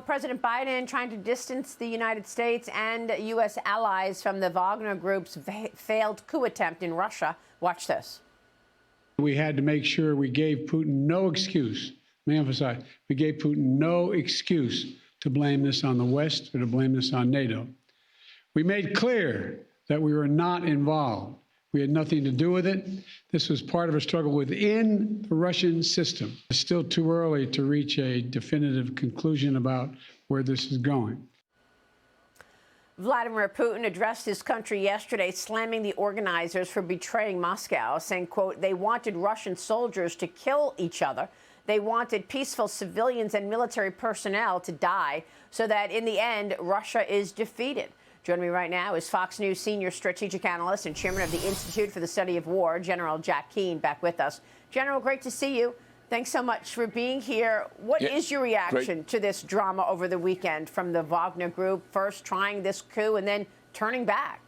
President Biden trying to distance the United States and U.S. allies from the Wagner Group's failed coup attempt in Russia. Watch this. We had to make sure we gave Putin no excuse. Let me emphasize, we gave Putin no excuse to blame this on the West or to blame this on NATO. We made clear that we were not involved. We had nothing to do with it. This was part of a struggle within the Russian system. It's still too early to reach a definitive conclusion about where this is going. Vladimir Putin addressed his country yesterday, slamming the organizers for betraying Moscow, saying, quote, they wanted Russian soldiers to kill each other. They wanted peaceful civilians and military personnel to die so that in the end, Russia is defeated. Joining me right now is Fox News senior strategic analyst and chairman of the Institute for the Study of War, General Jack Keane, back with us. General, great to see you. Thanks so much for being here. What is your reaction to this drama over the weekend from the Wagner Group, first trying this coup and then turning back?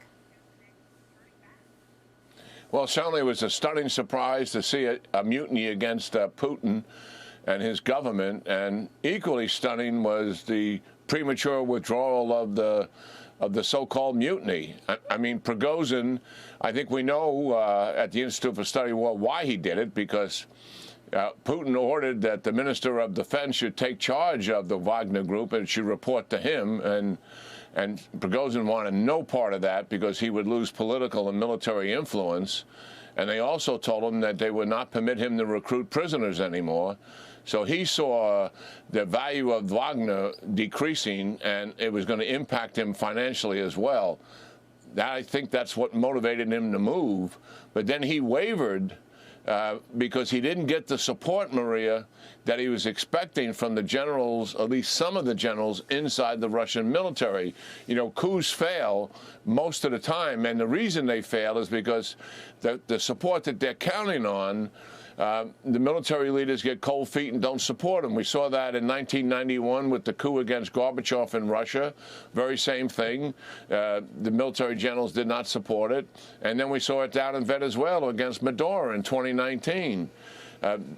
Well, certainly it was a stunning surprise to see a mutiny against Putin and his government, and equally stunning was the premature withdrawal of the so-called mutiny. I mean, Prigozhin, I think we know at the Institute for Study of War why he did it, because Putin ordered that the Minister of Defense should take charge of the Wagner Group and should report to him, and Prigozhin wanted no part of that because he would lose political and military influence. And they also told him that they would not permit him to recruit prisoners anymore. So he saw the value of Wagner decreasing, and it was going to impact him financially as well. I think that's what motivated him to move. But then he wavered because he didn't get the support, Maria, that he was expecting from the generals, at least some of the generals inside the Russian military. You know, coups fail most of the time, and the reason they fail is because the support that they're counting on, the military leaders get cold feet and don't support them. We saw that in 1991 with the coup against Gorbachev in Russia. Very same thing. The military generals did not support it. And then we saw it down in Venezuela against Maduro in 2019.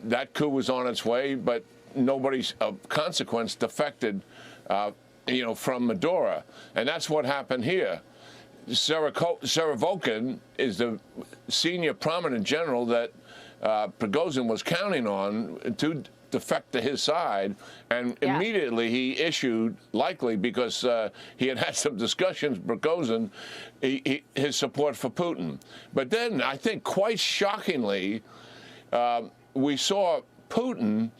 That coup was on its way, but nobody of consequence defected, from Maduro. And that's what happened here. Serovokin is the senior prominent general that Prigozhin was counting on to defect to his side, and immediately he issued, likely because he had some discussions, Prigozhin, his support for Putin. But then, I think quite shockingly, we saw Putin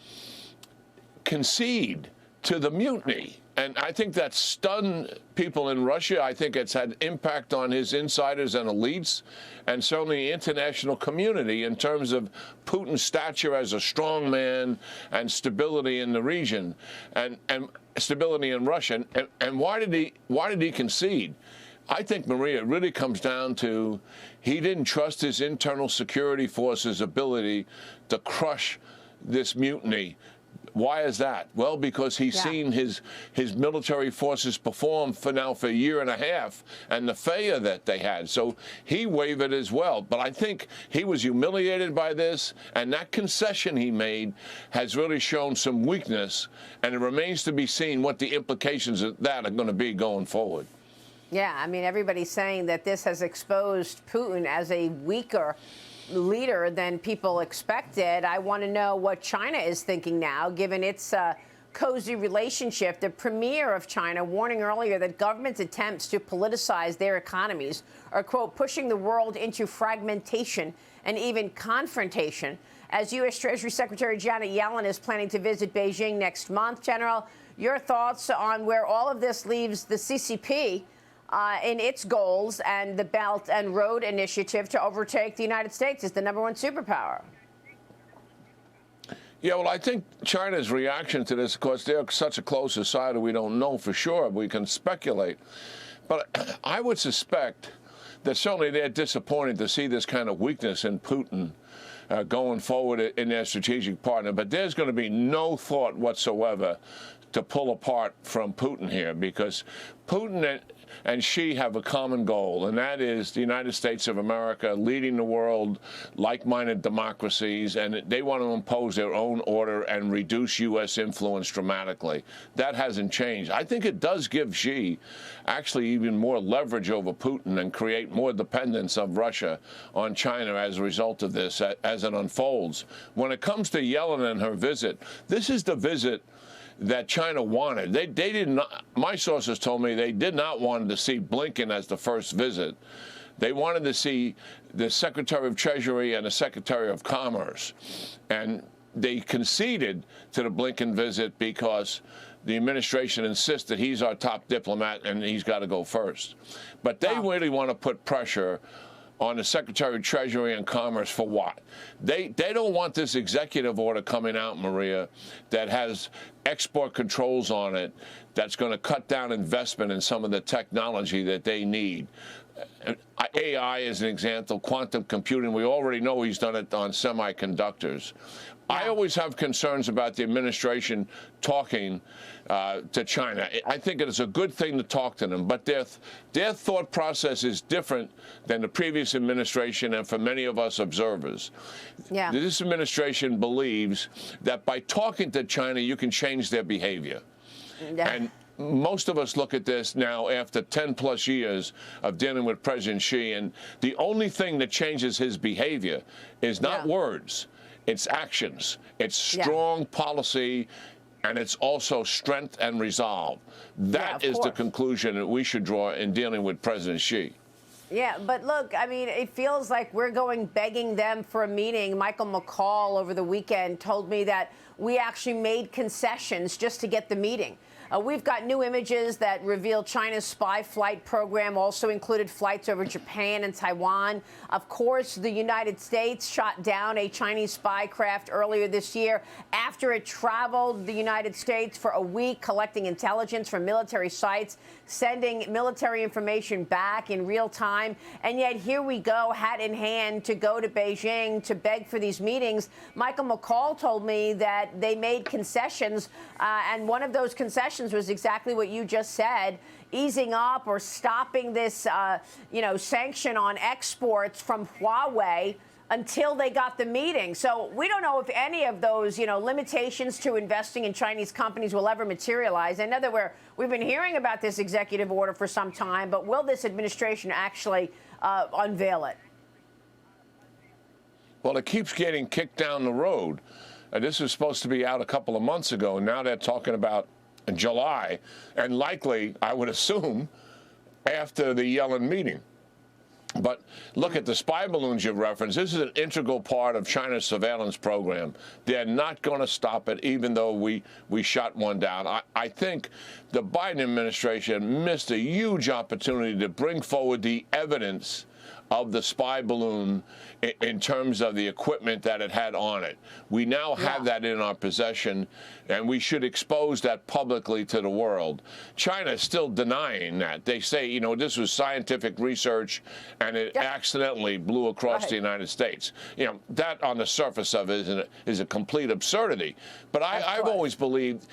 concede to the mutiny. And I think that stunned people in Russia. I think it's had impact on his insiders and elites, and certainly the international community in terms of Putin's stature as a strong man and stability in the region, and stability in Russia. And why did he concede? I think, Maria, it really comes down to he didn't trust his internal security forces' ability to crush this mutiny. Why is that? Well, because he's seen his military forces perform for a year and a half, and the failure that they had. So he wavered as well. But I think he was humiliated by this, and that concession he made has really shown some weakness, and it remains to be seen what the implications of that are going to be going forward. Yeah, I mean, everybody's saying that this has exposed Putin as a weaker leader than people expected. I want to know what China is thinking now, given its cozy relationship. The premier of China warning earlier that government's attempts to politicize their economies are, quote, pushing the world into fragmentation and even confrontation. As U.S. Treasury Secretary Janet Yellen is planning to visit Beijing next month, General, your thoughts on where all of this leaves the CCP in its goals and the Belt and Road Initiative to overtake the United States as the #1 superpower? Yeah, well, I think China's reaction to this, of course, they're such a close society, we don't know for sure. We can speculate. But I would suspect that certainly they're disappointed to see this kind of weakness in Putin going forward in their strategic partner. But there's going to be no thought whatsoever to pull apart from Putin here, because Putin and Xi have a common goal, and that is the United States of America leading the world, like-minded democracies, and they want to impose their own order and reduce U.S. influence dramatically. That hasn't changed. I think it does give Xi actually even more leverage over Putin and create more dependence of Russia on China as a result of this, as it unfolds. When it comes to Yellen and her visit, this is the visit that China wanted. They did not, my sources told me they did not want to see Blinken as the first visit. They wanted to see the Secretary of Treasury and the Secretary of Commerce. And they conceded to the Blinken visit because the administration insists that he's our top diplomat and he's got to go first. But they really want to put pressure on the Secretary of Treasury and Commerce for what? They don't want this executive order coming out, Maria, that has export controls on it that's going to cut down investment in some of the technology that they need. AI is an example, quantum computing. We already know he's done it on semiconductors. I always have concerns about the administration talking to China. I think it is a good thing to talk to them, but their thought process is different than the previous administration and for many of us observers. This administration believes that by talking to China, you can change their behavior. And most of us look at this now after 10-plus years of dealing with President Xi, and the only thing that changes his behavior is not words. It's actions. It's strong policy, and it's also strength and resolve. That is the conclusion that we should draw in dealing with President Xi. Yeah, but look, I mean, it feels like we're going begging them for a meeting. Michael McCall over the weekend told me that we actually made concessions just to get the meeting. We've got new images that reveal China's spy flight program also included flights over Japan and Taiwan. Of course, the United States shot down a Chinese spy craft earlier this year after it traveled the United States for a week collecting intelligence from military sites, sending military information back in real time. And yet here we go, hat in hand, to go to Beijing to beg for these meetings. Michael McCall told me that they made concessions, and one of those concessions was exactly what you just said, easing up or stopping this, sanction on exports from Huawei until they got the meeting. So we don't know if any of those, limitations to investing in Chinese companies will ever materialize. I know that we've been hearing about this executive order for some time, but will this administration actually unveil it? Well, it keeps getting kicked down the road. This was supposed to be out a couple of months ago, and now they're talking about July, and likely, I would assume, after the Yellen meeting. But look at the spy balloons you've referenced. This is an integral part of China's surveillance program. They're not going to stop it, even though we shot one down. I think the Biden administration missed a huge opportunity to bring forward the evidence of the spy balloon in terms of the equipment that it had on it. We now have that in our possession, and we should expose that publicly to the world. China is still denying that. They say, this was scientific research, and it accidentally blew across the United States. That on the surface of it is a complete absurdity. But I've always believed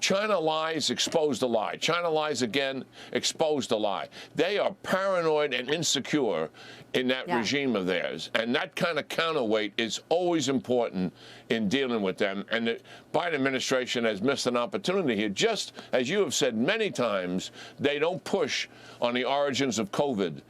China lies, expose the lie. China lies again, expose the lie. They are paranoid and insecure in that regime of theirs. And that kind of counterweight is always important in dealing with them. And the Biden administration has missed an opportunity here. Just as you have said many times, they don't push on the origins of COVID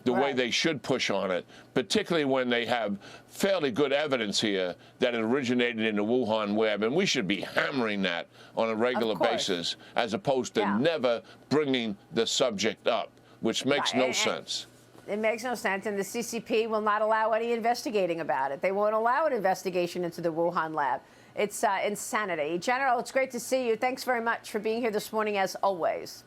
the way they should push on it, particularly when they have fairly good evidence here that it originated in the Wuhan web. And we should be hammering that on a regular basis, as opposed to never bringing the subject up, which makes no sense. It makes no sense, and the CCP will not allow any investigating about it. They won't allow an investigation into the Wuhan lab. It's insanity. General, it's great to see you. Thanks very much for being here this morning, as always.